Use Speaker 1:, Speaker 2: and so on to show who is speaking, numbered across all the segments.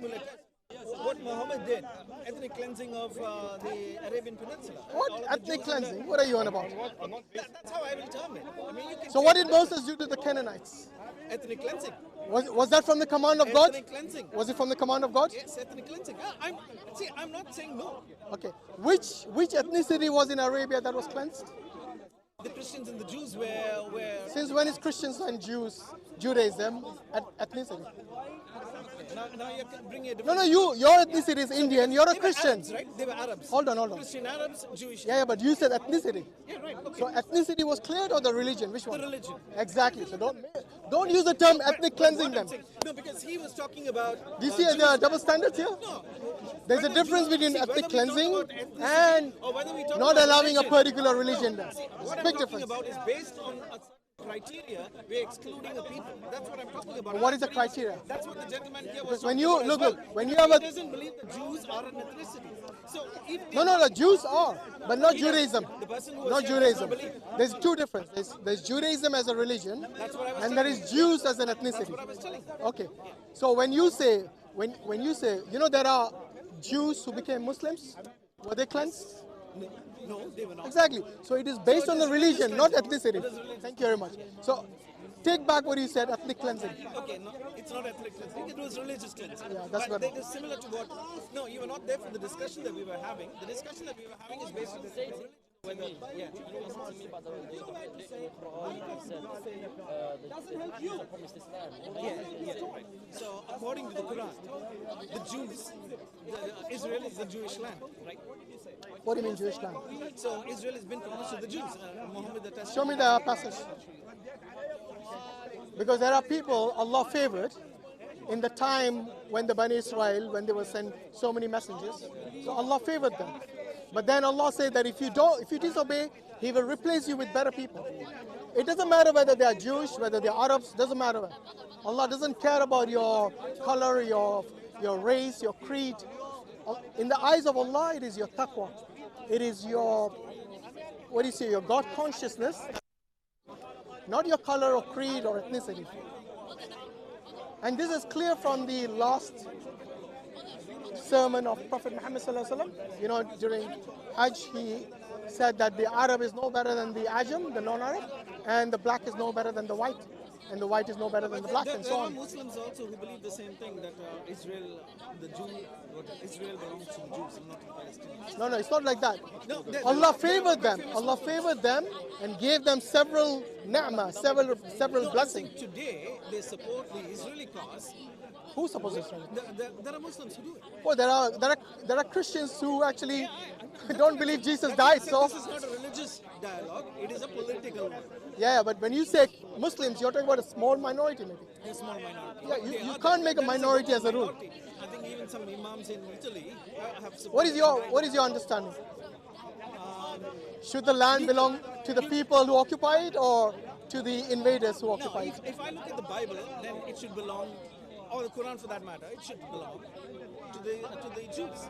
Speaker 1: will attest. What Muhammad did, ethnic cleansing of the Arabian Peninsula.
Speaker 2: What ethnic cleansing? What are you on about?
Speaker 1: That's how I will term it. I mean, you can
Speaker 2: So what did Moses do to the Canaanites?
Speaker 1: ethnic cleansing.
Speaker 2: Was that from the command of God?
Speaker 1: Ethnic cleansing.
Speaker 2: Was it from the command of God?
Speaker 1: Yes, ethnic cleansing. I'm not saying no.
Speaker 2: Okay. Which ethnicity was in Arabia that was cleansed?
Speaker 1: The Christians and the Jews were
Speaker 2: Since when is Christians and Judaism ethnicity?
Speaker 1: now you bring a
Speaker 2: No, your ethnicity is Indian. You're a Christian.
Speaker 1: Arabs, right? They were Arabs.
Speaker 2: Hold on.
Speaker 1: Christian Arabs, Jewish.
Speaker 2: Yeah, but you said ethnicity.
Speaker 1: Yeah, right. Okay.
Speaker 2: So ethnicity was cleared or the religion? Which one?
Speaker 1: The religion.
Speaker 2: Exactly. So don't use the term ethnic cleansing
Speaker 1: What I'm
Speaker 2: them.
Speaker 1: saying- No, because he was talking about.
Speaker 2: Do you see there are double standards here?
Speaker 1: No.
Speaker 2: There's a difference between ethnic cleansing and
Speaker 1: not
Speaker 2: not allowing a particular religion there.
Speaker 1: What I'm
Speaker 2: Big
Speaker 1: talking
Speaker 2: difference.
Speaker 1: about is based on a criteria. We're excluding a people. That's what I'm talking about.
Speaker 2: What is the criteria?
Speaker 1: That's what the gentleman here was
Speaker 2: Because when
Speaker 1: talking
Speaker 2: you
Speaker 1: about as
Speaker 2: look,
Speaker 1: well.
Speaker 2: when you have
Speaker 1: He
Speaker 2: a
Speaker 1: doesn't believe the Jews are an ethnicity. So if
Speaker 2: no, the Jews are, but not
Speaker 1: He doesn't-
Speaker 2: Judaism.
Speaker 1: the person who was
Speaker 2: Not
Speaker 1: here does
Speaker 2: Judaism.
Speaker 1: not believe.
Speaker 2: There's two differences. There's Judaism as a religion,
Speaker 1: That's what I was
Speaker 2: and there
Speaker 1: telling
Speaker 2: is
Speaker 1: you.
Speaker 2: Jews as an
Speaker 1: That's
Speaker 2: ethnicity.
Speaker 1: what I was telling you.
Speaker 2: Okay. So when you say, there are Jews who became Muslims, were they cleansed?
Speaker 1: No, they were not.
Speaker 2: Exactly. So it is based on the religion, not ethnicity. Thank you very much. So take back what you said, ethnic cleansing.
Speaker 1: Okay, no, it's not ethnic cleansing. It was religious cleansing.
Speaker 2: Yeah, that's
Speaker 1: but
Speaker 2: better.
Speaker 1: it is similar to what. No, you were not there for the discussion that we were having. The discussion that we were having is based on the religion. Whether, yeah.
Speaker 3: Doesn't help you.
Speaker 1: Yeah. Right. So according to the Quran, the Jews, Israel is the Jewish land, right?
Speaker 2: What do you mean Jewish land?
Speaker 1: So Israel has been promised to the Jews. Muhammad attested.
Speaker 2: Show me the passage. Because there are people Allah favored in the time when the Bani Israel, when they were sent so many messengers. So Allah favored them. But then Allah said that if you disobey, He will replace you with better people. It doesn't matter whether they are Jewish, whether they are Arabs, doesn't matter. Allah doesn't care about your color, your race, your creed. In the eyes of Allah, it is your taqwa. It is your, your God consciousness, not your color or creed or ethnicity. And this is clear from the last sermon of Prophet Muhammad sallallahu alaihi wasallam. During Hajj, he said that the Arab is no better than the Ajam, the non-Arab, and the black is no better than the white, and the white is no better than the black, and so
Speaker 1: There are
Speaker 2: on.
Speaker 1: Muslims also who believe the same thing, that Israel belongs to the Jews and not to the Palestinians.
Speaker 2: No, it's not like that.
Speaker 1: No,
Speaker 2: Allah favored them. Allah favored them and gave them several ni'mah, several blessings.
Speaker 1: Today, they support the Israeli cause.
Speaker 2: Who supports Israel?
Speaker 1: There are Muslims who do it.
Speaker 2: Oh, there are Christians who actually don't believe Jesus died. So
Speaker 1: This is not a religious dialogue, it is a political one.
Speaker 2: yeah, but when you say Muslims, you're talking about a small minority, maybe.
Speaker 1: A small minority.
Speaker 2: Yeah, you can't make a minority as a rule.
Speaker 1: I think even some imams in Italy have supported.
Speaker 2: What is your understanding? Should the land belong to the people who occupy it or to the invaders who
Speaker 1: No,
Speaker 2: occupy it?
Speaker 1: if I look at the Bible, then it should belong, or the Quran for that matter, it should belong to the Jews.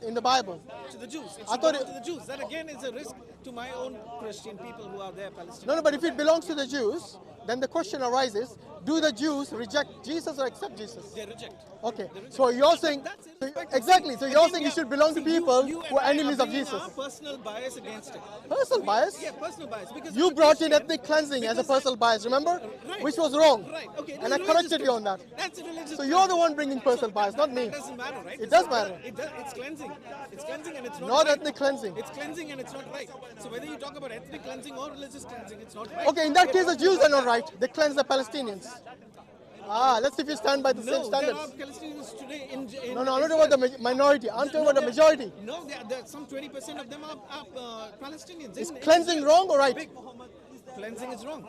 Speaker 2: In the Bible.
Speaker 1: To the Jews. It
Speaker 2: I
Speaker 1: should
Speaker 2: thought
Speaker 1: belong to the Jews. That again is a risk to my own Christian people who are there, Palestinians.
Speaker 2: No, but if it belongs to the Jews, then the question arises, do the Jews reject Jesus or accept Jesus?
Speaker 1: They reject.
Speaker 2: Okay, so you're saying, exactly, so you're saying it should belong to people
Speaker 1: You
Speaker 2: who are
Speaker 1: and I
Speaker 2: enemies of
Speaker 1: bringing
Speaker 2: Jesus.
Speaker 1: our personal bias against it.
Speaker 2: Personal bias?
Speaker 1: Yeah, personal bias. Because
Speaker 2: You
Speaker 1: I'm a
Speaker 2: brought in
Speaker 1: Christian.
Speaker 2: ethnic cleansing as a
Speaker 1: Because-
Speaker 2: personal bias, remember?
Speaker 1: Right.
Speaker 2: Which was wrong.
Speaker 1: Right, okay.
Speaker 2: And I corrected you on that.
Speaker 1: That's a religious
Speaker 2: So you're the one bringing personal bias, not me.
Speaker 1: It doesn't matter, right?
Speaker 2: It does matter.
Speaker 1: It's cleansing. It's cleansing and it's not
Speaker 2: Not
Speaker 1: right.
Speaker 2: ethnic cleansing.
Speaker 1: It's cleansing and it's not right. So whether you talk about ethnic cleansing or religious cleansing, it's not right.
Speaker 2: Okay, in that case, the Jews are not right. They cleanse the Palestinians. Let's see if you stand by the same
Speaker 1: No, there
Speaker 2: standards.
Speaker 1: are Palestinians today in
Speaker 2: No, I'm not talking about the minority. I'm talking about the majority.
Speaker 1: No, some 20% of them are Palestinians.
Speaker 2: Is cleansing wrong or right?
Speaker 1: Cleansing is wrong.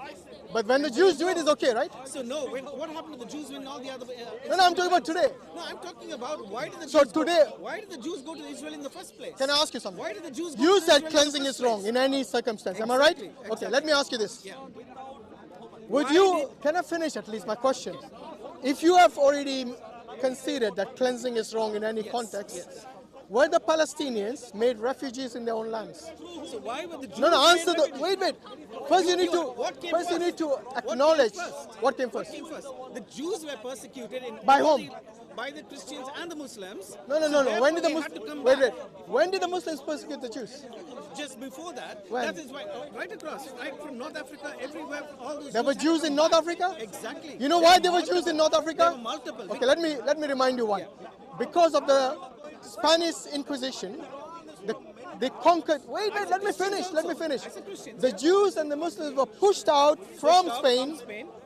Speaker 2: But when the Jews do it, it's okay, right?
Speaker 1: So no, what happened to the Jews when all the other?
Speaker 2: No, I'm talking about today.
Speaker 1: No, I'm talking about why did the
Speaker 2: So
Speaker 1: Jews
Speaker 2: today-
Speaker 1: why did the Jews go to Israel in the first place?
Speaker 2: Can I ask you something?
Speaker 1: Why did the Jews? Go
Speaker 2: You
Speaker 1: to
Speaker 2: said
Speaker 1: Israel in
Speaker 2: cleansing
Speaker 1: the
Speaker 2: is
Speaker 1: first
Speaker 2: wrong
Speaker 1: place?
Speaker 2: in any circumstance. Am I right?
Speaker 1: Exactly,
Speaker 2: Okay, let me ask you this.
Speaker 1: Yeah.
Speaker 2: Would
Speaker 1: Why
Speaker 2: you, can I finish at least my question? If you have already considered that cleansing is wrong in any context,
Speaker 1: yes.
Speaker 2: were the Palestinians made refugees in their own lands?
Speaker 1: So why were the Jews?
Speaker 2: No, answer
Speaker 1: made
Speaker 2: the,
Speaker 1: refugees?
Speaker 2: wait. First you need
Speaker 1: What came first?
Speaker 2: to
Speaker 1: What came
Speaker 2: acknowledge
Speaker 1: first?
Speaker 2: what came first.
Speaker 1: What came first? The Jews were persecuted in
Speaker 2: By
Speaker 1: all
Speaker 2: whom?
Speaker 1: by the Christians and the Muslims.
Speaker 2: No. When did the Muslims? When did the Muslims persecute the Jews?
Speaker 1: Just before that.
Speaker 2: When?
Speaker 1: That is why right across, right from North Africa, everywhere, all those.
Speaker 2: There were Jews in North Africa.
Speaker 1: Exactly.
Speaker 2: You know why there were Jews in North Africa?
Speaker 1: There were multiple.
Speaker 2: Okay, let me remind you why. Because of the Spanish Inquisition, they conquered. Wait, let me finish. The Jews and the Muslims were pushed out from Spain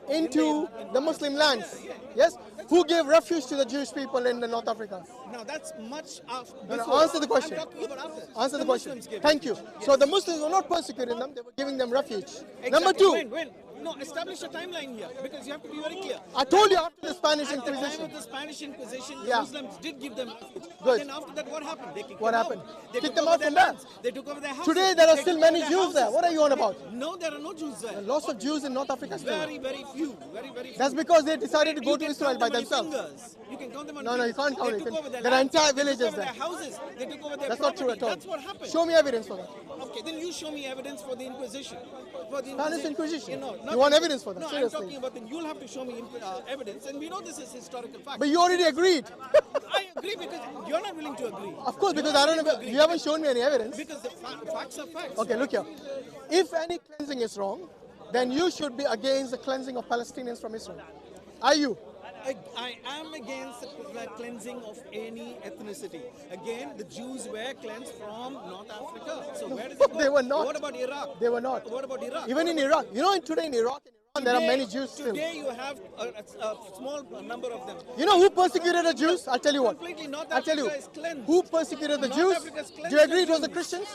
Speaker 2: into the Muslim lands. Yes? Who gave refuge to the Jewish people in the North Africa?
Speaker 1: Now that's much after.
Speaker 2: No, answer the question.
Speaker 1: I'm talking about after.
Speaker 2: Answer the question. Thank you. So the Muslims were not persecuting them, they were giving them refuge.
Speaker 1: Exactly.
Speaker 2: Number two.
Speaker 1: When? No, establish a timeline here because you have to be very clear.
Speaker 2: I told you after the Spanish
Speaker 1: At the time
Speaker 2: Inquisition.
Speaker 1: of the Spanish Inquisition, the
Speaker 2: Yeah.
Speaker 1: Muslims did give them refuge.
Speaker 2: Good.
Speaker 1: Then after that, what happened? They kicked
Speaker 2: What
Speaker 1: them
Speaker 2: happened?
Speaker 1: out. They
Speaker 2: Kicked
Speaker 1: took
Speaker 2: them
Speaker 1: over
Speaker 2: out
Speaker 1: their
Speaker 2: from where?
Speaker 1: lands. They took over their houses.
Speaker 2: Today there are
Speaker 1: They
Speaker 2: still
Speaker 1: took
Speaker 2: many
Speaker 1: over their
Speaker 2: Jews there.
Speaker 1: houses.
Speaker 2: What are you on about?
Speaker 1: No, there are no Jews there.
Speaker 2: Lots of Jews in North Africa still.
Speaker 1: Very, very few. Very, very few.
Speaker 2: That's because they decided to go
Speaker 1: You
Speaker 2: to
Speaker 1: can
Speaker 2: Israel
Speaker 1: count
Speaker 2: by
Speaker 1: them on your
Speaker 2: themselves.
Speaker 1: fingers. You can count them on
Speaker 2: No, you can't count
Speaker 1: They
Speaker 2: it.
Speaker 1: took over their
Speaker 2: There are
Speaker 1: lands.
Speaker 2: entire
Speaker 1: They
Speaker 2: villages
Speaker 1: took over
Speaker 2: there.
Speaker 1: their houses. They took over their
Speaker 2: That's not true
Speaker 1: property.
Speaker 2: at all.
Speaker 1: That's what happened.
Speaker 2: Show me evidence for that.
Speaker 1: Okay, then you show me evidence for the Inquisition. For the
Speaker 2: Spanish Inquisition.
Speaker 1: You know,
Speaker 2: You want evidence for that?
Speaker 1: No,
Speaker 2: Seriously.
Speaker 1: I'm talking about. Then you'll have to show me evidence, and we know this is historical fact.
Speaker 2: But you already agreed.
Speaker 1: I agree because you're not willing to agree.
Speaker 2: Of course, because
Speaker 1: You're
Speaker 2: I
Speaker 1: not
Speaker 2: don't
Speaker 1: willing
Speaker 2: know.
Speaker 1: to agree.
Speaker 2: You haven't shown me any evidence.
Speaker 1: Because the facts are facts.
Speaker 2: Okay, look here. If any cleansing is wrong, then you should be against the cleansing of Palestinians from Israel. Are you?
Speaker 1: I am against the cleansing of any ethnicity. Again, the Jews were cleansed from North Africa. So where does it go?
Speaker 2: They were not.
Speaker 1: What about Iraq?
Speaker 2: They were not.
Speaker 1: What about Iraq?
Speaker 2: Even in Iraq. You know, today in Iraq and Iran, there are many Jews still.
Speaker 1: Today you have a small number of them.
Speaker 2: You know who persecuted the Jews? I'll tell you what.
Speaker 1: Completely North
Speaker 2: I'll tell you.
Speaker 1: Africa is cleansed.
Speaker 2: Who persecuted the
Speaker 1: North
Speaker 2: Jews?
Speaker 1: Africa is cleansed
Speaker 2: Do you agree it
Speaker 1: of
Speaker 2: was the
Speaker 1: Jews.
Speaker 2: Christians?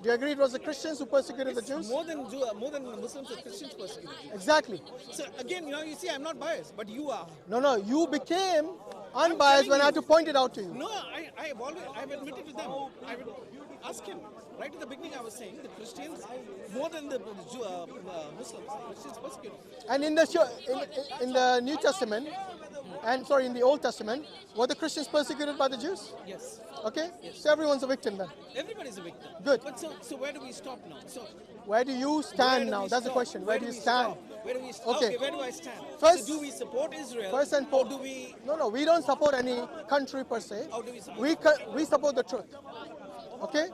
Speaker 2: Do you agree it was the Christians who persecuted the Jews?
Speaker 1: More than the Muslims or Christians persecuted Jews.
Speaker 2: Exactly.
Speaker 1: So again, you see, I'm not biased, but you are.
Speaker 2: No, you became unbiased when I had to point it out to you.
Speaker 1: No, I've admitted to them. I would ask him. Right at the beginning, I was saying the Christians, more than the Muslims, Christians persecuted.
Speaker 2: And in the New Testament, in the Old Testament, were the Christians persecuted by the Jews?
Speaker 1: Yes.
Speaker 2: Okay? So everyone's a victim then.
Speaker 1: Everybody's a victim.
Speaker 2: Good.
Speaker 1: But so where do we stop now? So
Speaker 2: Where do you
Speaker 1: where
Speaker 2: stand
Speaker 1: do
Speaker 2: now?
Speaker 1: we
Speaker 2: That's the
Speaker 1: stop?
Speaker 2: question. Where do you
Speaker 1: we
Speaker 2: stand?
Speaker 1: stop? Where do we stop?
Speaker 2: Okay.
Speaker 1: Where do I stand?
Speaker 2: First-
Speaker 1: so do we support Israel?
Speaker 2: First and
Speaker 1: or
Speaker 2: foremost,
Speaker 1: do we?
Speaker 2: no, we don't support any country per se.
Speaker 1: How do we support?
Speaker 2: We support the truth. Okay?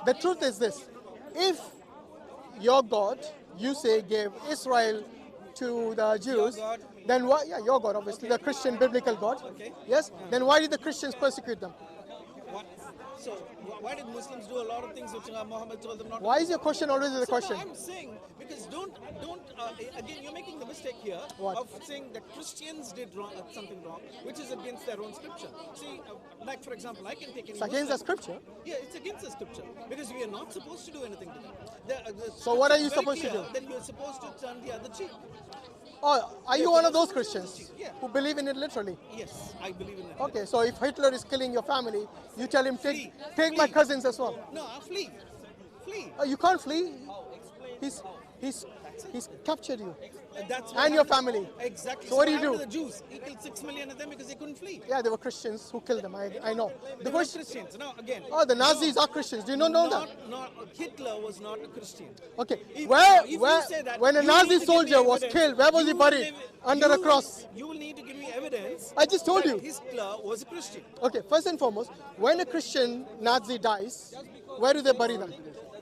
Speaker 2: The truth is this. If your God, you say, gave Israel to the Jews,
Speaker 1: God?
Speaker 2: then why? Yeah, your God, obviously, the Christian biblical God.
Speaker 1: Okay.
Speaker 2: Yes? Then why did the Christians persecute them?
Speaker 1: What? So why did Muslims do a lot of things which Muhammad told them not to?
Speaker 2: Why is your question always the
Speaker 1: So
Speaker 2: question?
Speaker 1: no, I'm saying because don't again you're making the mistake here
Speaker 2: What?
Speaker 1: of saying that Christians did something wrong, which is against their own scripture. See, like for example, I can take any
Speaker 2: It's against the
Speaker 1: Muslim-
Speaker 2: scripture.
Speaker 1: Yeah, it's against the scripture because we are not supposed to do anything to them.
Speaker 2: So what are you
Speaker 1: scripture
Speaker 2: supposed
Speaker 1: is
Speaker 2: to
Speaker 1: very
Speaker 2: do?
Speaker 1: clear that you're supposed to turn the other cheek.
Speaker 2: Oh, are you one of those Christians
Speaker 1: Yeah.
Speaker 2: who believe in it literally?
Speaker 1: Yes, I believe in it.
Speaker 2: Okay, so if Hitler is killing your family, you tell him, take
Speaker 1: Flee.
Speaker 2: my cousins as well.
Speaker 1: No, flee.
Speaker 2: Oh, you can't flee. He's captured you.
Speaker 1: That's
Speaker 2: And your
Speaker 1: happened.
Speaker 2: family.
Speaker 1: Exactly.
Speaker 2: So what do you
Speaker 1: happened
Speaker 2: do?
Speaker 1: to the Jews? He killed 6 million of them because they couldn't flee.
Speaker 2: Yeah, they were Christians who killed them. I know.
Speaker 1: They
Speaker 2: The
Speaker 1: were
Speaker 2: question.
Speaker 1: Christians. Now again.
Speaker 2: Oh, the Nazis are Christians. Do you not know that?
Speaker 1: Not Hitler was not a Christian.
Speaker 2: Okay.
Speaker 1: If
Speaker 2: Where
Speaker 1: you say that,
Speaker 2: when a
Speaker 1: you
Speaker 2: Nazi
Speaker 1: need to give me
Speaker 2: soldier was
Speaker 1: evidence.
Speaker 2: killed, where was he
Speaker 1: You will
Speaker 2: buried?
Speaker 1: never-
Speaker 2: Under a
Speaker 1: you-
Speaker 2: cross.
Speaker 1: You will need to give me evidence.
Speaker 2: I just told
Speaker 1: that
Speaker 2: you.
Speaker 1: Hitler was a Christian.
Speaker 2: Okay, first and foremost, when a Christian Nazi dies, where do they bury them?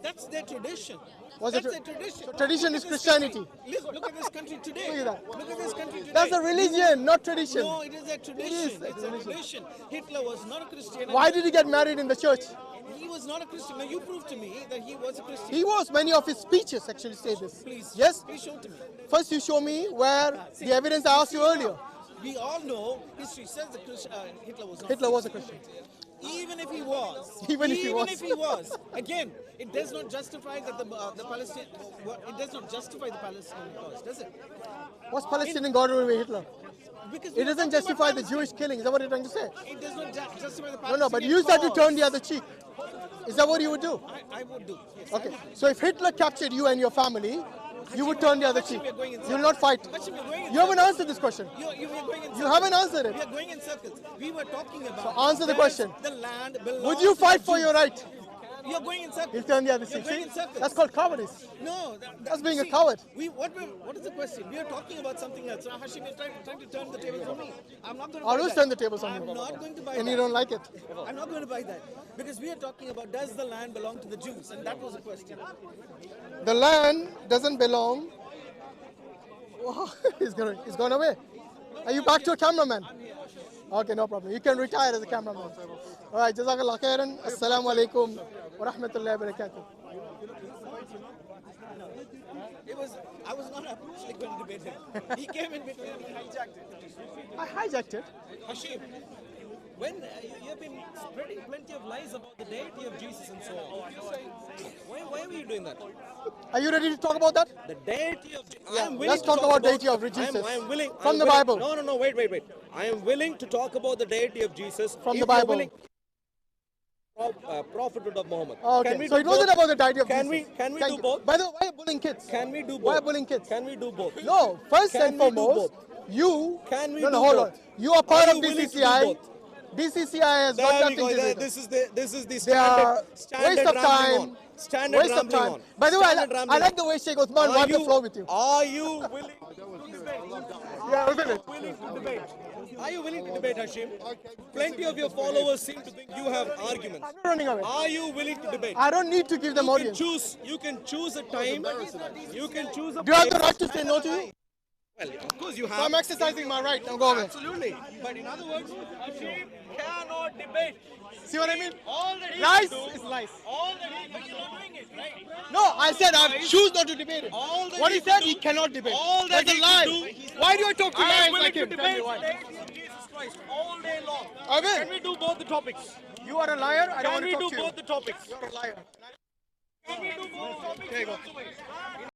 Speaker 1: That's their tradition.
Speaker 2: Was
Speaker 1: That's
Speaker 2: it
Speaker 1: their tradition.
Speaker 2: so tradition
Speaker 1: Look
Speaker 2: is
Speaker 1: at this
Speaker 2: Christianity.
Speaker 1: country. Look at this country today.
Speaker 2: Look at that.
Speaker 1: Look at this country today.
Speaker 2: That's a religion, not tradition.
Speaker 1: No, it is a tradition.
Speaker 2: a
Speaker 1: It's a tradition. Hitler was not a Christian.
Speaker 2: Why did he get married in the church?
Speaker 1: He was not a Christian. Now you prove to me that he was a Christian.
Speaker 2: He was. Many of his speeches actually say this.
Speaker 1: Please.
Speaker 2: Yes?
Speaker 1: Please show to me.
Speaker 2: First, you show me where the evidence I asked you earlier.
Speaker 1: We all know history says that Hitler was not.
Speaker 2: Hitler was a Christian.
Speaker 1: Even if he was.
Speaker 2: Even if he was.
Speaker 1: if he was. Again, it does not justify that the Palestinian. It does not justify the Palestinian cause, does it?
Speaker 2: What's Palestinian God over Hitler?
Speaker 1: Because
Speaker 2: It doesn't justify the Jewish killing. Is that what you're trying to say?
Speaker 1: It does not justify the
Speaker 2: No,
Speaker 1: Palestinian
Speaker 2: but you said to
Speaker 1: cause.
Speaker 2: turn the other cheek. Is that what you would do?
Speaker 1: I would do. Yes,
Speaker 2: Okay. So if Hitler captured you and your family, you would turn the other cheek. You will not fight.
Speaker 1: Hashim, we're going in
Speaker 2: You haven't
Speaker 1: circles.
Speaker 2: answered this question.
Speaker 1: We are going in
Speaker 2: You
Speaker 1: circles.
Speaker 2: haven't answered
Speaker 1: We
Speaker 2: it.
Speaker 1: are going in circles. We were talking about.
Speaker 2: So answer the
Speaker 1: does
Speaker 2: question.
Speaker 1: The land belongs
Speaker 2: Would you
Speaker 1: to
Speaker 2: fight
Speaker 1: the
Speaker 2: for
Speaker 1: Jews?
Speaker 2: your right?
Speaker 1: You're going in circles.
Speaker 2: He'll turn the other
Speaker 1: You're
Speaker 2: cheek.
Speaker 1: going
Speaker 2: See?
Speaker 1: in circles.
Speaker 2: That's called cowardice.
Speaker 1: No,
Speaker 2: That's being a coward.
Speaker 1: What is the question? We are talking about something else. So Hashim is trying to turn the tables on me. I'm not going to
Speaker 2: Always
Speaker 1: buy
Speaker 2: turn
Speaker 1: that.
Speaker 2: the tables on you.
Speaker 1: I'm not going to buy
Speaker 2: And
Speaker 1: that.
Speaker 2: you don't like it.
Speaker 1: I'm not going to buy that. Because we are talking about, does the land belong to the Jews? And that was the question.
Speaker 2: The land doesn't belong. Wow, he's gone away. Are you back to a cameraman? Okay, no problem. You can retire as a cameraman. All right, Jazakallah khairan. Assalamu alaikum wa rahmatullahi wa barakatuh.
Speaker 1: I was not actually going to debate him. He came in between and hijacked it.
Speaker 2: I hijacked it.
Speaker 3: Hashim, when you have been spreading plenty of lies about the deity of Jesus and so on, why were you doing that?
Speaker 2: Are you ready to talk about that?
Speaker 3: The deity of Jesus.
Speaker 2: Yeah, let's talk about deity of Jesus.
Speaker 3: I am willing.
Speaker 2: From the Bible.
Speaker 3: No, wait. I am willing to talk about the deity of Jesus.
Speaker 2: From
Speaker 3: if
Speaker 2: the
Speaker 3: you're
Speaker 2: Bible.
Speaker 3: willing- prophethood of Muhammad.
Speaker 2: Okay, so
Speaker 3: do
Speaker 2: it wasn't
Speaker 3: both?
Speaker 2: about the deity of
Speaker 3: Can
Speaker 2: Jesus.
Speaker 3: Can we
Speaker 2: Thank
Speaker 3: do
Speaker 2: you.
Speaker 3: both?
Speaker 2: By the way, why are you bullying kids?
Speaker 3: Can we do both?
Speaker 2: Why are you bullying kids?
Speaker 3: Can we do both?
Speaker 2: No, first
Speaker 3: Can
Speaker 2: and
Speaker 3: we do
Speaker 2: foremost,
Speaker 3: both?
Speaker 2: you.
Speaker 3: Can we
Speaker 2: no,
Speaker 3: do
Speaker 2: hold
Speaker 3: both?
Speaker 2: on. You are part
Speaker 3: Are
Speaker 2: of
Speaker 3: you willing to do
Speaker 2: DCCI.
Speaker 3: both?
Speaker 2: DCCI has got
Speaker 3: There we
Speaker 2: nothing
Speaker 3: go.
Speaker 2: to do with it.
Speaker 3: This is the
Speaker 2: They are
Speaker 3: standard
Speaker 2: waste of
Speaker 3: rambling
Speaker 2: time.
Speaker 3: on. Standard
Speaker 2: Waste of
Speaker 3: rambling
Speaker 2: time.
Speaker 3: on.
Speaker 2: By the way,
Speaker 3: Standard
Speaker 2: I
Speaker 3: rambling
Speaker 2: like
Speaker 3: on.
Speaker 2: the way Sheikh Uthman wiped the floor with you.
Speaker 3: Are you willing?
Speaker 2: Yeah, isn't it?
Speaker 3: Willing to debate? Are you willing to debate, Hashim? Plenty of your followers seem to think you have arguments.
Speaker 2: I'm not running away.
Speaker 3: Are you willing to debate?
Speaker 2: I don't need to give them
Speaker 3: You can
Speaker 2: audience.
Speaker 3: choose. You can choose a time. You can choose a
Speaker 2: Do you have the
Speaker 3: place.
Speaker 2: right to say no to you?
Speaker 3: Well, of course you
Speaker 2: So
Speaker 3: have.
Speaker 2: I'm exercising my right. Now go away.
Speaker 3: Absolutely. But in other words, Hashim cannot debate.
Speaker 2: See what I mean?
Speaker 3: All that he
Speaker 2: Lies
Speaker 3: can do,
Speaker 2: is lies.
Speaker 3: all that he, but you're not doing it, right?
Speaker 2: No, I said I choose not to debate it.
Speaker 3: All that
Speaker 2: What he
Speaker 3: he can
Speaker 2: said,
Speaker 3: do-
Speaker 2: he cannot debate.
Speaker 3: all that
Speaker 2: That's a
Speaker 3: he
Speaker 2: lie.
Speaker 3: can do-
Speaker 2: Why do I talk to
Speaker 3: I am
Speaker 2: liars
Speaker 3: willing
Speaker 2: like
Speaker 3: to
Speaker 2: him? Tell me
Speaker 3: debate
Speaker 2: why.
Speaker 3: the deity of Jesus Christ all day long.
Speaker 2: I will.
Speaker 3: Can we do both the topics?
Speaker 2: You are a liar. I don't
Speaker 3: Can
Speaker 2: want
Speaker 3: we
Speaker 2: to
Speaker 3: do
Speaker 2: talk to you.
Speaker 3: both the topics?
Speaker 2: You're a liar.
Speaker 3: Can we do both the topics?
Speaker 2: There you go.